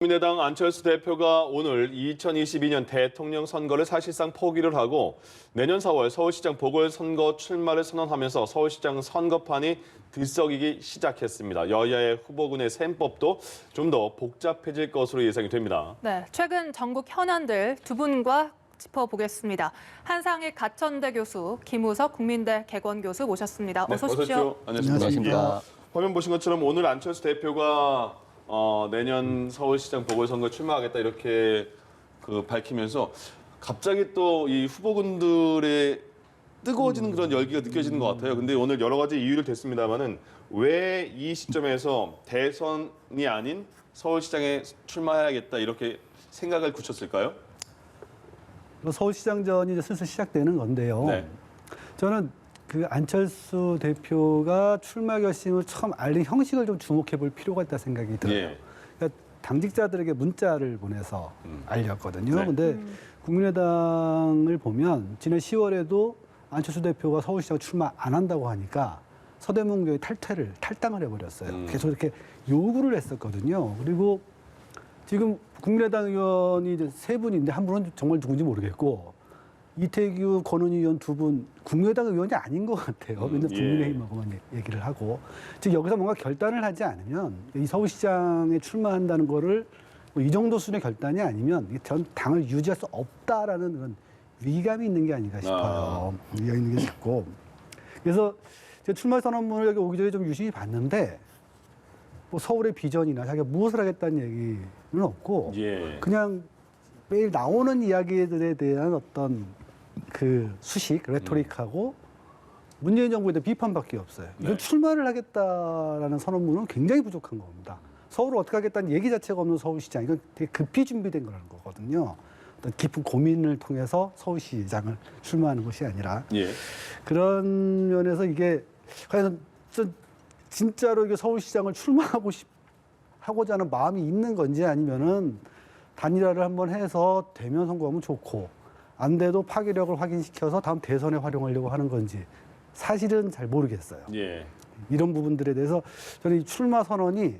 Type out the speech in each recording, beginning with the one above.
국민의당 안철수 대표가 오늘 2022년 대통령 선거를 사실상 포기를 하고 내년 4월 서울시장 보궐선거 출마를 선언하면서 서울시장 선거판이 들썩이기 시작했습니다. 여야의 후보군의 셈법도 좀 더 복잡해질 것으로 예상이 됩니다. 네, 최근 전국 현안들 두 분과 짚어보겠습니다. 한상익 가천대 교수, 김우석 국민대 개건 교수 모셨습니다. 어서 오십시오. 안녕하십니까. 화면 보신 것처럼 오늘 안철수 대표가 내년 서울시장 보궐선거 출마하겠다 이렇게 밝히면서 갑자기 또 이 후보군들의 뜨거워지는 그런 열기가 느껴지는 것 같아요. 근데 오늘 여러 가지 이유를 댔습니다만은 왜 이 시점에서 대선이 아닌 서울시장에 출마해야겠다 이렇게 생각을 굳혔을까요? 서울시장전이 이제 슬슬 시작되는 건데요. 네. 저는 그 안철수 대표가 출마 결심을 처음 알린 형식을 좀 주목해 볼 필요가 있다 생각이 들어요. 예. 그러니까 당직자들에게 문자를 보내서 알렸거든요. 네. 근데 국민의당을 보면 지난 10월에도 안철수 대표가 서울시장 출마 안 한다고 하니까 서대문 교회 탈당을 해버렸어요. 계속 이렇게 요구를 했었거든요. 그리고 지금 국민의당 의원이 이제 세 분인데 한 분은 정말 누군지 모르겠고 이태규, 권은희 의원 두 분 국민의당 의원이 아닌 것 같아요. 맨날 국민의힘하고만 얘기를 하고 즉 여기서 뭔가 결단을 하지 않으면 이 서울시장에 출마한다는 거를 뭐 이 정도 수준의 결단이 아니면 전 당을 유지할 수 없다라는 그런 위감이 있는 게 아닌가 싶어요. 위감이 있는 게 싶고 그래서 제가 출마 선언문을 여기 오기 전에 좀 유심히 봤는데 뭐 서울의 비전이나 자기가 무엇을 하겠다는 얘기는 없고 그냥 매일 나오는 이야기들에 대한 어떤 그 수식, 레토릭하고 문재인 정부에 대한 비판밖에 없어요. 이건 출마를 하겠다라는 선언문은 굉장히 부족한 겁니다. 서울을 어떻게 하겠다는 얘기 자체가 없는 서울시장, 이건 되게 급히 준비된 거라는 거거든요. 어떤 깊은 고민을 통해서 서울시장을 출마하는 것이 아니라 그런 면에서 이게 과연 진짜로 이게 서울시장을 하고자 하는 마음이 있는 건지 아니면은 단일화를 한번 해서 되면 성공하면 좋고 안 돼도 파괴력을 확인시켜서 다음 대선에 활용하려고 하는 건지 사실은 잘 모르겠어요. 이런 부분들에 대해서 저는 이 출마 선언이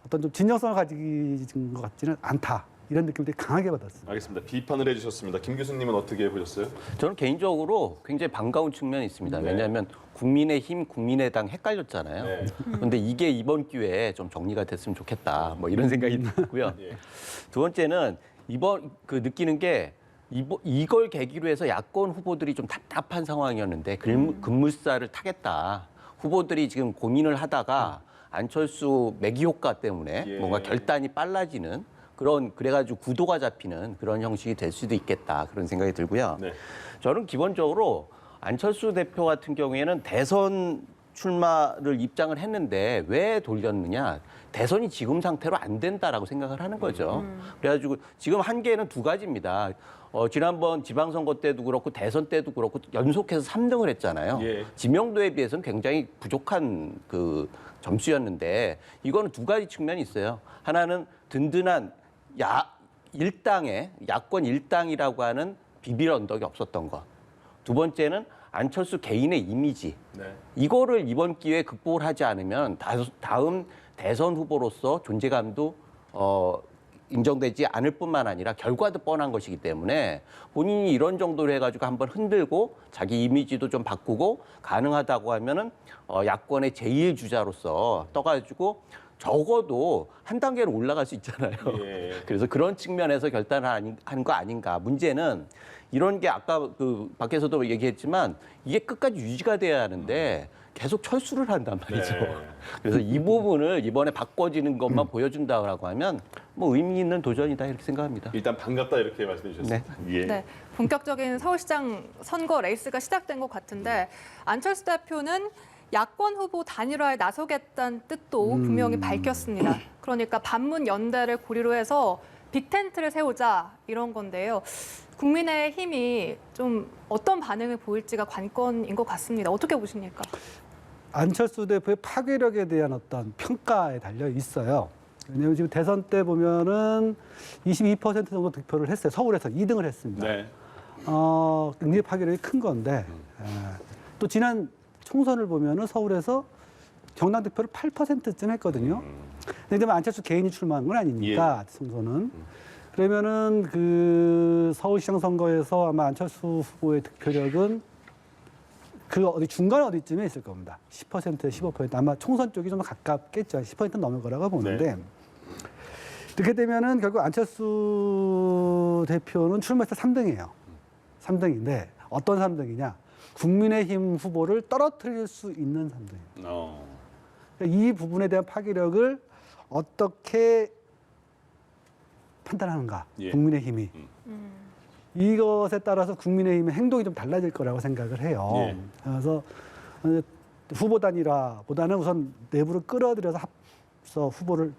어떤 좀 진정성을 가진 것 같지는 않다. 이런 느낌을 되게 강하게 받았습니다. 알겠습니다. 비판을 해주셨습니다. 김 교수님은 어떻게 보셨어요? 저는 개인적으로 굉장히 반가운 측면이 있습니다. 왜냐하면 국민의힘, 국민의당 헷갈렸잖아요. 그런데 이게 이번 기회에 좀 정리가 됐으면 좋겠다. 뭐 이런 생각이 들고요. 두 번째는 이번 느끼는 게 이걸 계기로 해서 야권 후보들이 좀 답답한 상황이었는데 급물살을 타겠다. 후보들이 지금 고민을 하다가 안철수 매기 효과 때문에 뭔가 결단이 빨라지는 그래가지고 구도가 잡히는 그런 형식이 될 수도 있겠다. 그런 생각이 들고요. 저는 기본적으로 안철수 대표 같은 경우에는 대선 출마를 입장을 했는데 왜 돌렸느냐. 대선이 지금 상태로 안 된다라고 생각을 하는 거죠. 그래가지고 지금 한계는 두 가지입니다. 지난번 지방선거 때도 그렇고 대선 때도 그렇고 연속해서 3등을 했잖아요. 지명도에 비해서는 굉장히 부족한 그 점수였는데 이거는 두 가지 측면이 있어요. 하나는 든든한 야권 일당이라고 하는 비빌 언덕이 없었던 것. 두 번째는 안철수 개인의 이미지. 이거를 이번 기회에 극복을 하지 않으면 다음 대선 후보로서 존재감도 인정되지 않을 뿐만 아니라 결과도 뻔한 것이기 때문에 본인이 이런 정도로 해가지고 한번 흔들고 자기 이미지도 좀 바꾸고 가능하다고 하면은 야권의 제1주자로서 떠가지고 적어도 한 단계로 올라갈 수 있잖아요. 그래서 그런 측면에서 결단을 하는 거 아닌가. 문제는 이런 게 아까 밖에서도 얘기했지만 이게 끝까지 유지가 돼야 하는데 계속 철수를 한단 말이죠. 그래서 이 부분을 이번에 바꿔지는 것만 보여준다고 하면 뭐 의미 있는 도전이다 이렇게 생각합니다. 일단 반갑다 이렇게 말씀해 주셨습니다. 네, 본격적인 서울시장 선거 레이스가 시작된 것 같은데 안철수 대표는 야권 후보 단일화에 나서겠다는 뜻도 분명히 밝혔습니다. 그러니까 반문 연대를 고리로 해서 빅텐트를 세우자 이런 건데요. 국민의힘이 좀 어떤 반응을 보일지가 관건인 것 같습니다. 어떻게 보십니까? 안철수 대표의 파괴력에 대한 어떤 평가에 달려 있어요. 왜냐하면 지금 대선 때 보면은 22% 정도 득표를 했어요. 서울에서 2등을 했습니다. 굉장히 파괴력이 큰 건데 또 지난 총선을 보면은 서울에서 정당 득표를 8%쯤 했거든요. 근데 이제 안철수 개인이 출마한 건 아니니까 총선은. 그러면은 그 서울시장 선거에서 아마 안철수 후보의 득표력은 그 어디 중간 어디쯤에 있을 겁니다. 10%, 15% 아마 총선 쪽이 좀 가깝겠죠. 10% 넘을 거라고 보는데 이렇게 되면은 결국 안철수 대표는 출마해서 3등이에요. 3등인데 어떤 3등이냐? 국민의힘 후보를 떨어뜨릴 수 있는 3등이에요. 이 부분에 대한 파괴력을 어떻게 판단하는가? 국민의힘이. 이것에 따라서 국민의힘의 행동이 좀 달라질 거라고 생각을 해요. 그래서 후보 단일화보다는 우선 내부를 끌어들여서 합서 후보를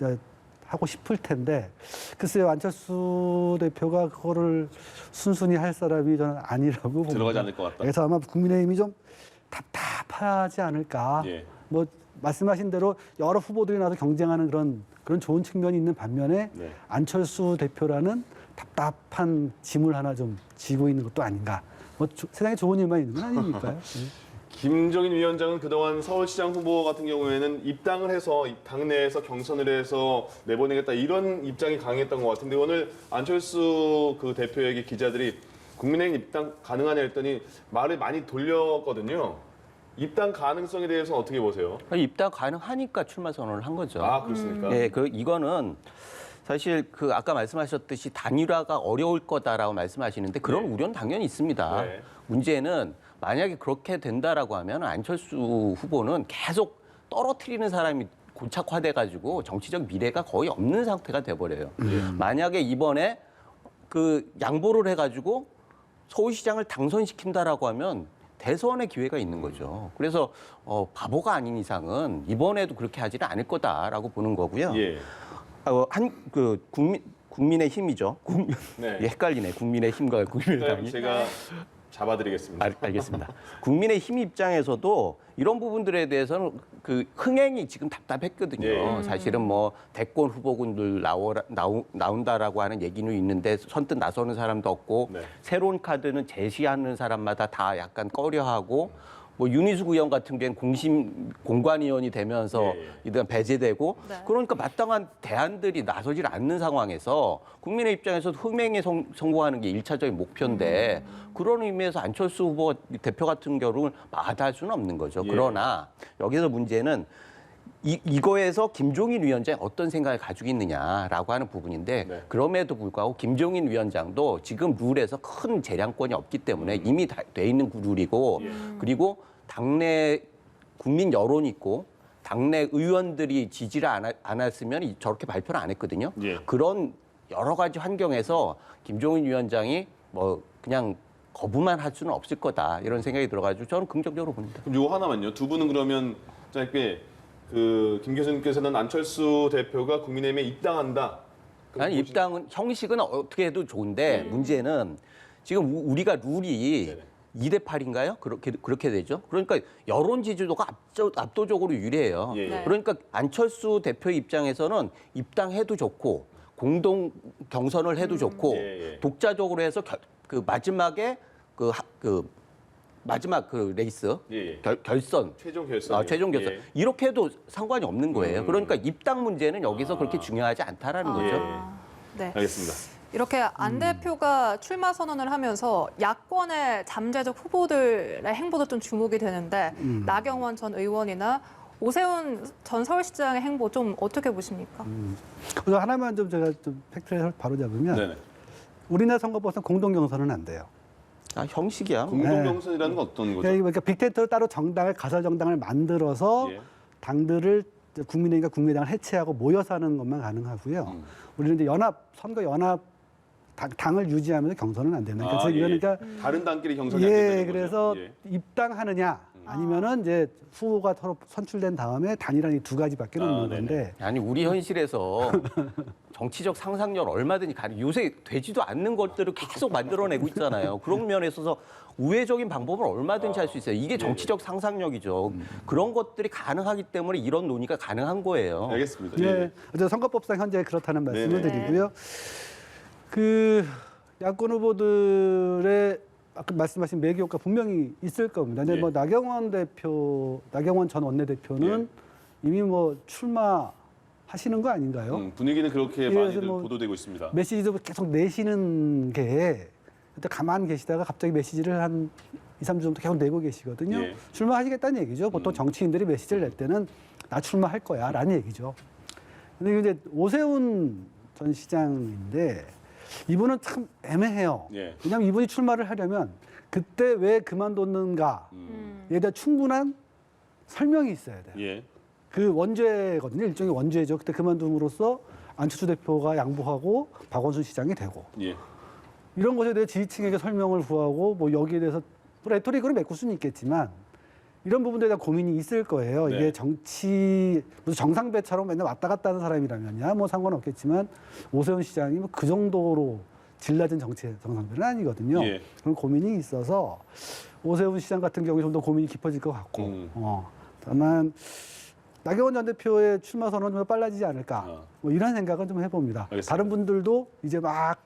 하고 싶을 텐데 글쎄요 안철수 대표가 그거를 순순히 할 사람이 저는 아니라고 봅니다. 들어가지 않을 것 같다. 그래서 아마 국민의힘이 좀 답답하지 않을까. 뭐 말씀하신 대로 여러 후보들이 나서 경쟁하는 그런 좋은 측면이 있는 반면에 안철수 대표라는 답답한 짐을 하나 좀 지고 있는 것도 아닌가. 뭐 세상에 좋은 일만 있는 건 아니니까요. 김종인 위원장은 그동안 서울시장 후보 같은 경우에는 입당을 해서 당내에서 경선을 해서 내보내겠다 이런 입장이 강했던 것 같은데 오늘 안철수 그 대표에게 기자들이 국민의힘 입당 가능하냐 했더니 말을 많이 돌렸거든요. 입당 가능성에 대해서 어떻게 보세요? 입당 가능하니까 출마 선언을 한 거죠. 아, 그렇습니까? 네, 이거는 사실 그 아까 말씀하셨듯이 단일화가 어려울 거다라고 말씀하시는데 그런 우려는 당연히 있습니다. 문제는 만약에 그렇게 된다라고 하면 안철수 후보는 계속 떨어뜨리는 사람이 고착화돼가지고 정치적 미래가 거의 없는 상태가 돼버려요. 만약에 이번에 그 양보를 해가지고 서울시장을 당선시킨다라고 하면 대선의 기회가 있는 거죠. 그래서 바보가 아닌 이상은 이번에도 그렇게 하지는 않을 거다라고 보는 거고요. 국민의 힘이죠. 헷갈리네. 국민의 힘과 국민의당이. 제가 잡아드리겠습니다. 알겠습니다. 국민의 힘 입장에서도 이런 부분들에 대해서는 그 흥행이 지금 답답했거든요. 사실은 뭐 대권 후보군들 나온다라고 하는 얘기는 있는데 선뜻 나서는 사람도 없고 새로운 카드는 제시하는 사람마다 다 약간 꺼려하고 뭐 윤희숙 의원 같은 경우는 공관위원이 되면서 이런 배제되고 그러니까 마땅한 대안들이 나서질 않는 상황에서 국민의 입장에서 흥행에 성공하는 게 1차적인 목표인데 그런 의미에서 안철수 후보 대표 같은 경우를 마다할 수는 없는 거죠. 그러나 여기서 문제는 이거에서 김종인 위원장이 어떤 생각을 가지고 있느냐라고 하는 부분인데 그럼에도 불구하고 김종인 위원장도 지금 룰에서 큰 재량권이 없기 때문에 이미 다 돼 있는 룰이고 그리고 당내 국민 여론이 있고 당내 의원들이 지지를 않았으면 저렇게 발표를 안 했거든요. 그런 여러 가지 환경에서 김종인 위원장이 뭐 그냥 거부만 할 수는 없을 거다 이런 생각이 들어가지고 저는 긍정적으로 봅니다. 그럼 요 하나만요. 두 분은 그러면 짧게 김 교수님께서는 안철수 대표가 국민의힘에 입당한다. 아니 입당은 형식은 어떻게 해도 좋은데 문제는 지금 우리가 룰이 2대 8인가요? 그렇게 되죠. 그러니까 여론 지지도가 압도적으로 유리해요. 그러니까 안철수 대표 입장에서는 입당해도 좋고 공동 경선을 해도 좋고 독자적으로 해서 그 마지막에 마지막 그 레이스 결선 최종 결선 최종 결선 이렇게 해도 상관이 없는 거예요. 그러니까 입당 문제는 여기서 그렇게 중요하지 않다라는 거죠. 네. 알겠습니다. 이렇게 안 대표가 출마 선언을 하면서 야권의 잠재적 후보들의 행보도 좀 주목이 되는데 나경원 전 의원이나 오세훈 전 서울시장의 행보 좀 어떻게 보십니까? 우선 하나만 좀 제가 좀 팩트를 바로 잡으면 우리나라 선거법상 공동 경선은 안 돼요. 형식이야. 공동 경선이라는 건 어떤 거죠? 그러니까 빅텐트로 따로 가설 정당을 만들어서 당들을 국민의힘과 국민의당을 해체하고 모여서 하는 것만 가능하고요. 우리는 이제 선거 연합 당을 유지하면서 경선은 안 되는 거예요. 그러니까 다른 당끼리 경선이 안 된다는 거죠? 그래서 입당하느냐 아니면은 이제 후보가 서로 선출된 다음에 단일화는 두 가지밖에 없는 건데. 아니 우리 현실에서 정치적 상상력 얼마든지 요새 되지도 않는 것들을 계속 만들어내고 있잖아요. 그런 면에 있어서 우회적인 방법을 얼마든지 할 수 있어요. 이게 정치적 상상력이죠. 그런 것들이 가능하기 때문에 이런 논의가 가능한 거예요. 알겠습니다. 어쨌든 선거법상 현재 그렇다는 말씀을 드리고요. 그 야권 후보들의 아까 말씀하신 매기효과 분명히 있을 겁니다. 근데 뭐 나경원 전 원내대표는 이미 뭐 출마하시는 거 아닌가요? 분위기는 그렇게 예, 많이들 뭐 보도되고 있습니다. 메시지도 계속 내시는 게 그때 가만히 계시다가 갑자기 메시지를 한 2, 3주 정도 계속 내고 계시거든요. 예. 출마하시겠다는 얘기죠. 보통 정치인들이 메시지를 낼 때는 나 출마할 거야 라는 얘기죠. 근데 이제 오세훈 전 시장인데 이분은 참 애매해요. 예. 왜냐하면 이분이 출마를 하려면 그때 왜 그만뒀는가에 대한 충분한 설명이 있어야 돼요. 예. 그 원죄거든요. 일종의 원죄죠. 그때 그만둠으로써 안철수 대표가 양보하고 박원순 시장이 되고 예. 이런 것에 대해 지지층에게 설명을 구하고 뭐 여기에 대해서 레토릭으로 메꿀 수는 있겠지만 이런 부분에 대한 고민이 있을 거예요. 네. 이게 정치 무슨 정상배처럼 맨날 왔다 갔다 하는 사람이라면야 뭐 상관없겠지만 오세훈 시장이 뭐 그 정도로 질낮은 정상배는 아니거든요. 예. 그런 고민이 있어서 오세훈 시장 같은 경우에 좀 더 고민이 깊어질 것 같고 다만 나경원 전 대표의 출마 선언은 좀 더 빨라지지 않을까 뭐 이런 생각은 좀 해봅니다. 알겠습니다. 다른 분들도 이제 막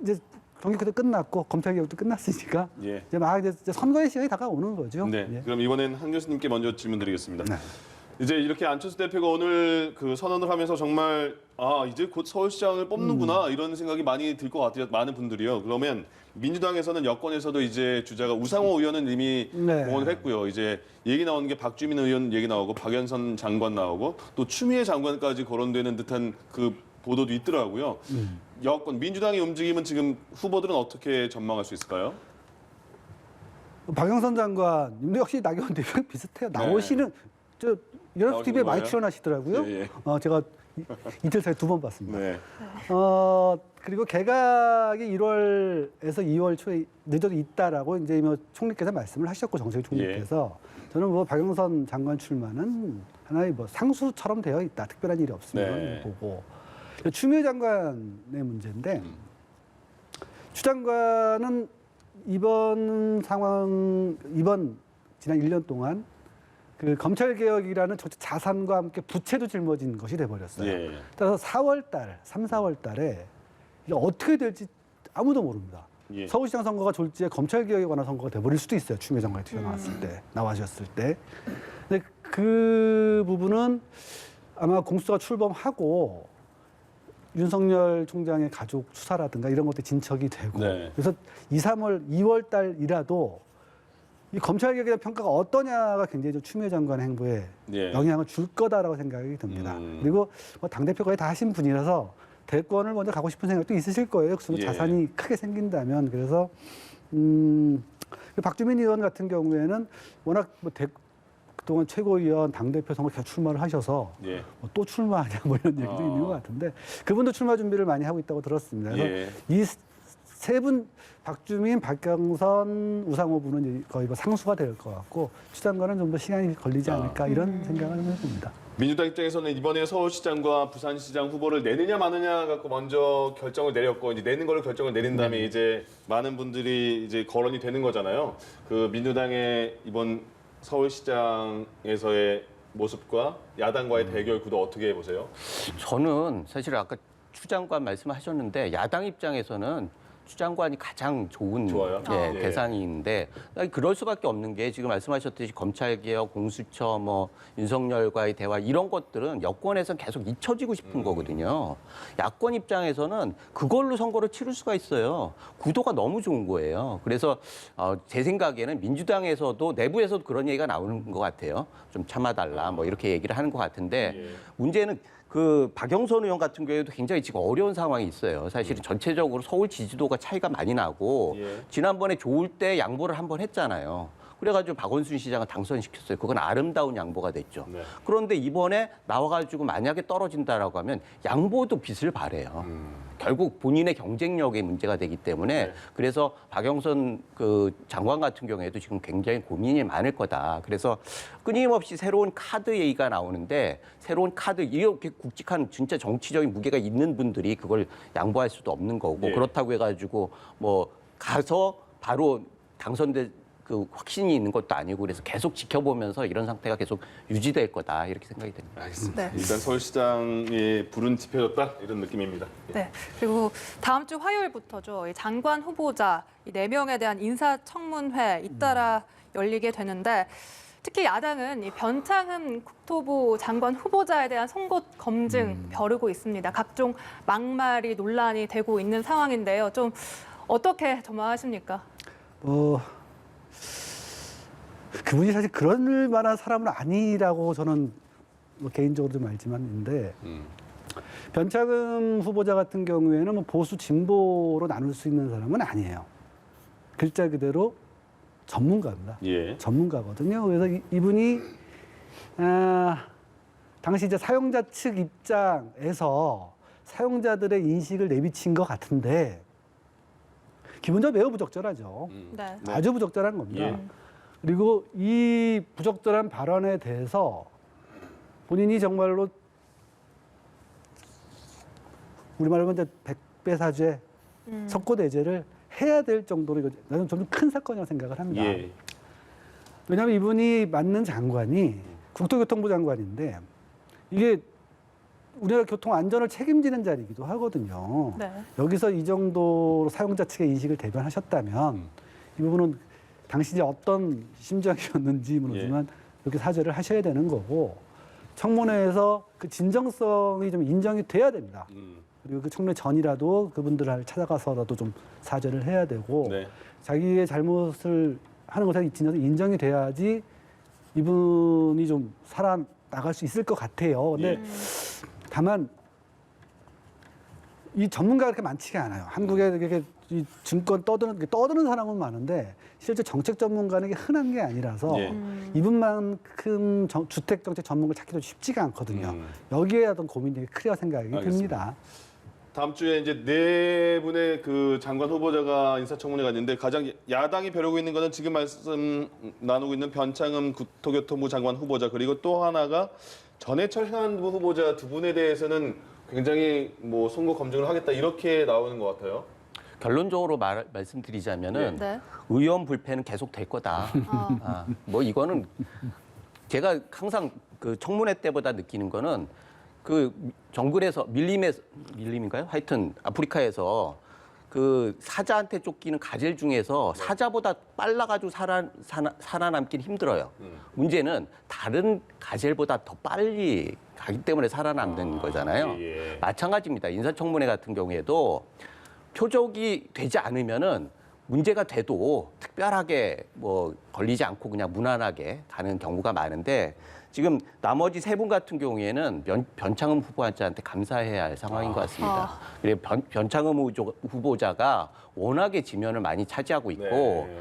이제 정기국도 끝났고 검찰개혁도 끝났으니까 예. 이제 막 이제 선거의 시간이 다가오는 거죠. 네. 예. 그럼 이번엔 한 교수님께 먼저 질문드리겠습니다. 네. 이제 이렇게 안철수 대표가 오늘 그 선언을 하면서 정말 이제 곧 서울시장을 뽑는구나 이런 생각이 많이 들 것 같아요. 많은 분들이요. 그러면 민주당에서는 여권에서도 이제 주자가 우상호 의원은 이미 네. 공언을 했고요. 이제 얘기 나오는 게 박주민 의원 얘기 나오고 박연선 장관 나오고 또 추미애 장관까지 거론되는 듯한 그 보도도 있더라고요. 여권 민주당의 움직임은 지금 후보들은 어떻게 전망할 수 있을까요? 박영선 장관님도 역시 나경원 대표랑 비슷해요. 나오시는 저 연합 TV에 많이 거예요? 출연하시더라고요. 예, 예. 제가 이틀 사이에 2번 봤습니다. 네. 그리고 개각이 1월에서 2월 초에 늦어도 있다라고 이제 뭐 총리께서 말씀을 하셨고 정세균 총리께서 저는 뭐 박영선 장관 출마는 하나의 뭐 상수처럼 되어 있다. 특별한 일이 없으면 네. 보고 추미애 장관의 문제인데 추 장관은 이번 지난 1년 동안 그 검찰 개혁이라는 정치 자산과 함께 부채도 짊어진 것이 돼버렸어요. 예. 따라서 3, 4월 달에 이게 어떻게 될지 아무도 모릅니다. 예. 서울시장 선거가 졸지에 검찰 개혁에 관한 선거가 돼버릴 수도 있어요. 추미애 장관이 튀어나왔을 때, 나와주셨을 때. 근데 그 부분은 아마 공수처가 출범하고 윤석열 총장의 가족 수사라든가 이런 것들이 진척이 되고 네. 그래서 2월 달이라도 이 검찰 개혁에 대한 평가가 어떠냐가 굉장히 좀 추미애 장관의 행보에 예. 영향을 줄 거다라고 생각이 듭니다. 음. 그리고 뭐 당대표 거의 다 하신 분이라서 대권을 먼저 가고 싶은 생각도 있으실 거예요. 그래서 예. 자산이 크게 생긴다면. 그래서 박주민 의원 같은 경우에는 워낙 뭐 그동안 최고위원 당대표 선거 계속 출마를 하셔서 예. 뭐또 출마하냐 뭐 이런 얘기도 있는 것 같은데 그분도 출마 준비를 많이 하고 있다고 들었습니다. 그래서 예. 이 세 분 박주민, 박경선, 우상호 분은 거의 뭐 상수가 될 것 같고 추 장관은 좀 더 시간이 걸리지 않을까 이런 생각을 좀 해봅니다. 민주당 입장에서는 이번에 서울시장과 부산시장 후보를 내느냐 마느냐 갖고 먼저 결정을 내렸고 이제 내는 거를 결정을 내린 다음에 이제 많은 분들이 이제 거론이 되는 거잖아요. 그 민주당의 이번 서울시장에서의 모습과 야당과의 대결 구도 어떻게 보세요? 저는 사실 아까 추 장관 말씀하셨는데 야당 입장에서는 추 장관이 가장 좋은 좋아요? 예. 대상인데 그럴 수밖에 없는 게 지금 말씀하셨듯이 검찰개혁, 공수처, 뭐 윤석열과의 대화 이런 것들은 여권에서는 계속 잊혀지고 싶은 거거든요. 야권 입장에서는 그걸로 선거를 치를 수가 있어요. 구도가 너무 좋은 거예요. 그래서 제 생각에는 민주당에서도 내부에서도 그런 얘기가 나오는 것 같아요. 좀 참아달라 뭐 이렇게 얘기를 하는 것 같은데 예. 문제는 그 박영선 의원 같은 경우에도 굉장히 지금 어려운 상황이 있어요. 사실은 전체적으로 서울 지지도가 차이가 많이 나고 예. 지난번에 좋을 때 양보를 한번 했잖아요. 그래가지고 박원순 시장을 당선시켰어요. 그건 아름다운 양보가 됐죠. 네. 그런데 이번에 나와가지고 만약에 떨어진다라고 하면 양보도 빚을 바래요. 결국 본인의 경쟁력의 문제가 되기 때문에 네. 그래서 박영선 그 장관 같은 경우에도 지금 굉장히 고민이 많을 거다. 그래서 끊임없이 새로운 카드 얘기가 나오는데 새로운 카드 이렇게 굵직한 진짜 정치적인 무게가 있는 분들이 그걸 양보할 수도 없는 거고 예. 그렇다고 해가지고 뭐 가서 바로 당선될 그 확신이 있는 것도 아니고 그래서 계속 지켜보면서 이런 상태가 계속 유지될 거다 이렇게 생각이 됩니다. 알겠습니다. 네. 일단 서울시장의 불은 지펴졌다 이런 느낌입니다. 네. 그리고 다음 주 화요일부터죠. 이 장관 후보자 이 4명에 대한 인사청문회 잇따라 열리게 되는데 특히 야당은 이 변창흠 국토부 장관 후보자에 대한 송곳 검증 벼르고 있습니다. 각종 막말이 논란이 되고 있는 상황인데요. 좀 어떻게 전망하십니까? 그분이 사실 그럴 만한 사람은 아니라고 저는 뭐 개인적으로 좀 알지만인데 변창흠 후보자 같은 경우에는 뭐 보수 진보로 나눌 수 있는 사람은 아니에요. 글자 그대로 전문가입니다. 예. 전문가거든요. 그래서 이분이 당시 이제 사용자 측 입장에서 사용자들의 인식을 내비친 것 같은데 기본적으로 매우 부적절하죠. 네. 아주 부적절한 겁니다. 예. 그리고 이 부적절한 발언에 대해서 본인이 정말로 우리말로 이제 백배사죄, 석고대죄를 해야 될 정도로 이거 나는 좀 큰 사건이라고 생각을 합니다. 예. 왜냐하면 이분이 맡는 장관이 국토교통부 장관인데 이게 우리나라 교통 안전을 책임지는 자리이기도 하거든요. 네. 여기서 이 정도로 사용자 측의 인식을 대변하셨다면 이 부분은 당시 이제 어떤 심정이었는지 모르지만 이렇게 사죄를 하셔야 되는 거고 청문회에서 그 진정성이 좀 인정이 돼야 됩니다. 그리고 그 청문회 전이라도 그분들을 찾아가서라도 좀 사죄를 해야 되고 네. 자기의 자기의 잘못을 하는 것에 진정성 인정이 돼야지 이분이 좀 살아나갈 수 있을 것 같아요. 근데 다만 이 전문가가 그렇게 많지가 않아요. 한국에 이렇게 이 증권 떠드는 사람은 많은데 실제 정책 전문가는 이게 흔한 게 아니라서 예. 이분만큼 주택 정책 전문가를 찾기도 쉽지가 않거든요. 여기에 어떤 고민이 되게 크다고 생각이 듭니다. 다음 주에 이제 네 분의 그 장관 후보자가 인사청문회가 있는데 가장 야당이 벼르고 있는 거는 지금 말씀 나누고 있는 변창흠 국토교통부 장관 후보자 그리고 또 하나가 전해철 행안부 후보자 두 분에 대해서는 굉장히 뭐 송곳 검증을 하겠다 이렇게 나오는 것 같아요. 결론적으로 말씀드리자면은 네. 의원 불패는 계속 될 거다. 뭐 이거는 제가 항상 그 청문회 때보다 느끼는 거는 그 정글에서 밀림인가요? 하여튼 아프리카에서 그 사자한테 쫓기는 가젤 중에서 사자보다 빨라가지고 살아남긴 힘들어요. 문제는 다른 가젤보다 더 빨리 가기 때문에 살아남는 거잖아요. 예. 마찬가지입니다. 인사청문회 같은 경우에도 표적이 되지 않으면은 문제가 돼도 특별하게 뭐 걸리지 않고 그냥 무난하게 가는 경우가 많은데 지금 나머지 세 분 같은 경우에는 변창흠 후보자한테 감사해야 할 상황인 것 같습니다. 그리고 변창흠 후보자가 워낙에 지면을 많이 차지하고 있고 네.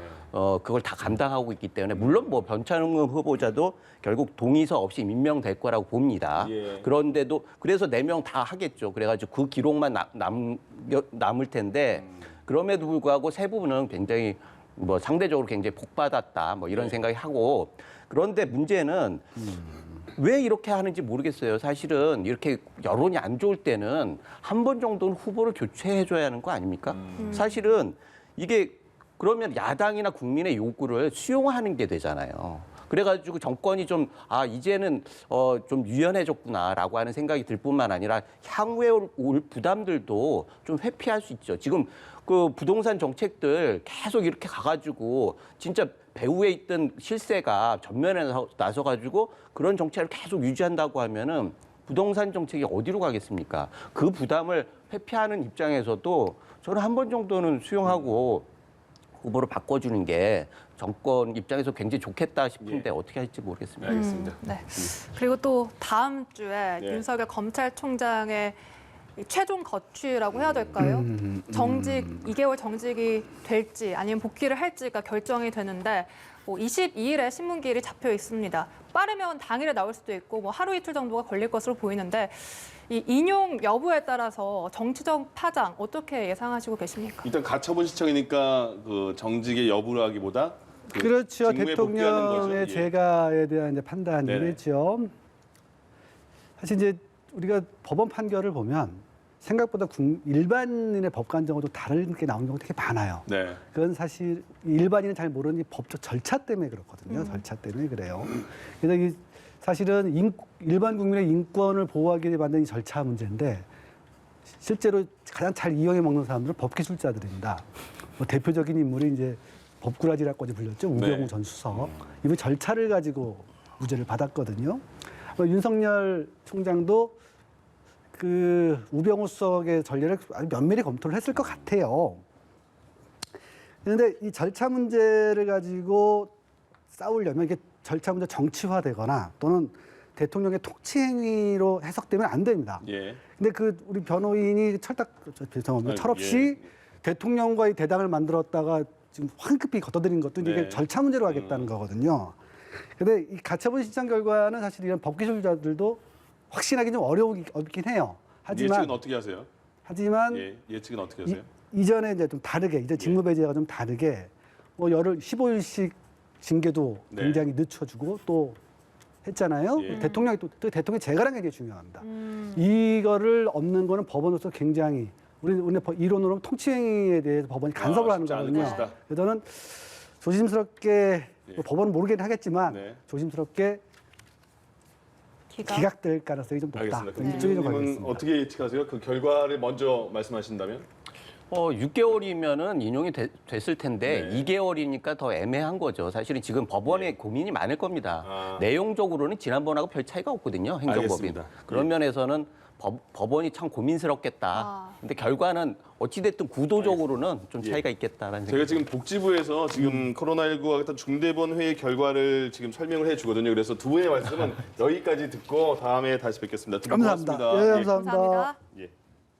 그걸 다 감당하고 있기 때문에 물론 뭐 변창흠 후보자도 결국 동의서 없이 임명될 거라고 봅니다. 예. 그런데도 그래서 4명 다 하겠죠. 그래가지고 그 기록만 남을 텐데 그럼에도 불구하고 세 분은 굉장히 뭐 상대적으로 굉장히 복받았다 뭐 이런 생각이 하고 그런데 문제는 왜 이렇게 하는지 모르겠어요. 사실은 이렇게 여론이 안 좋을 때는 한 번 정도는 후보를 교체해줘야 하는 거 아닙니까? 사실은 이게 그러면 야당이나 국민의 요구를 수용하는 게 되잖아요. 그래가지고 정권이 좀, 이제는 좀 유연해졌구나라고 하는 생각이 들 뿐만 아니라 향후에 올 부담들도 좀 회피할 수 있죠. 지금 그 부동산 정책들 계속 이렇게 가가지고 진짜 배후에 있던 실세가 전면에 나서가지고 그런 정책을 계속 유지한다고 하면은 부동산 정책이 어디로 가겠습니까? 그 부담을 회피하는 입장에서도 저는 한 번 정도는 수용하고 후보를 바꿔주는 게 정권 입장에서 굉장히 좋겠다 싶은데 어떻게 할지 모르겠습니다. 알겠습니다. 네. 그리고 또 다음 주에 네. 윤석열 검찰총장의 이 최종 거취라고 해야 될까요? 정직 2개월 정직이 될지 아니면 복귀를 할지가 결정이 되는데 22일에 신문기일이 잡혀 있습니다. 빠르면 당일에 나올 수도 있고 뭐 하루 이틀 정도가 걸릴 것으로 보이는데 이 인용 여부에 따라서 정치적 파장 어떻게 예상하시고 계십니까? 일단 가처분 시청이니까 그 정직의 여부라기보다 그 그렇죠. 직무에 복귀하는 거죠. 대통령의 예. 재가에 대한 이제 판단이겠죠. 네네. 사실 이제 우리가 법원 판결을 보면 생각보다 일반인의 법관정하고 다르게 나오는 경우가 되게 많아요. 네. 그건 사실 일반인은 잘 모르는 이 법적 절차 때문에 그렇거든요. 절차 때문에 그래요. 그래서 이 사실은 일반 국민의 인권을 보호하기 위해 만든 이 절차 문제인데 실제로 가장 잘 이용해 먹는 사람들은 법기술자들입니다. 뭐 대표적인 인물이 이제 법꾸라지라고까지 불렸죠. 우병우 네. 전 수석. 이번 절차를 가지고 무죄를 받았거든요. 윤석열 총장도 그 우병우 수석의 전례를 아주 면밀히 검토를 했을 것 같아요. 그런데 이 절차 문제를 가지고 싸우려면 이게 절차 문제 정치화되거나 또는 대통령의 통치 행위로 해석되면 안 됩니다. 예. 근데 그 우리 변호인이 죄송합니다. 아이고, 철없이 예. 대통령과의 대당을 만들었다가 지금 황급히 걷어들인 것도 이게 네. 절차 문제로 하겠다는 거거든요. 근데 이 가처분 신청 결과는 사실 이런 법기술자들도 확신하기 좀 어렵긴 해요. 예측은 어떻게 하세요? 하지만 예, 예측은 어떻게 하세요? 이전에 이제 좀 다르게 이제 직무 배제가 좀 다르게 뭐 열흘 15일씩 징계도 네. 굉장히 늦춰주고 또 했잖아요. 예. 대통령이 또 대통령의 재가란 게 굉장히 중요합니다. 이거를 없는 거는 법원으로서 굉장히 우리 이론으로 통치행위에 대해서 법원이 간섭을 하는 쉽지 않을 거거든요. 것이다. 그래서 저는 조심스럽게 예. 뭐 법원은 모르긴 하겠지만 네. 조심스럽게 기각될 가능성이 좀 높다. 알겠습니다. 이쪽에 좀 김준님은 걸겠습니다. 어떻게 예측하세요? 그 결과를 먼저 말씀하신다면? 6개월이면은 인용이 됐을 텐데 네. 2개월이니까 더 애매한 거죠. 사실은 지금 법원에 고민이 많을 겁니다. 아. 내용적으로는 지난번하고 별 차이가 없거든요. 행정법이. 알겠습니다. 그런 예. 면에서는 법원이 참 고민스럽겠다. 아. 근데 결과는 어찌됐든 구도적으로는 좀 차이가 있겠다라는 제가 생각이 지금 복지부에서 지금 코로나19와 같은 중대본 회의 결과를 지금 설명을 해주거든요. 그래서 두 분의 말씀은 여기까지 듣고 다음에 다시 뵙겠습니다. 두분 감사합니다. 고맙습니다. 예, 예. 감사합니다. 감사합니다. 예.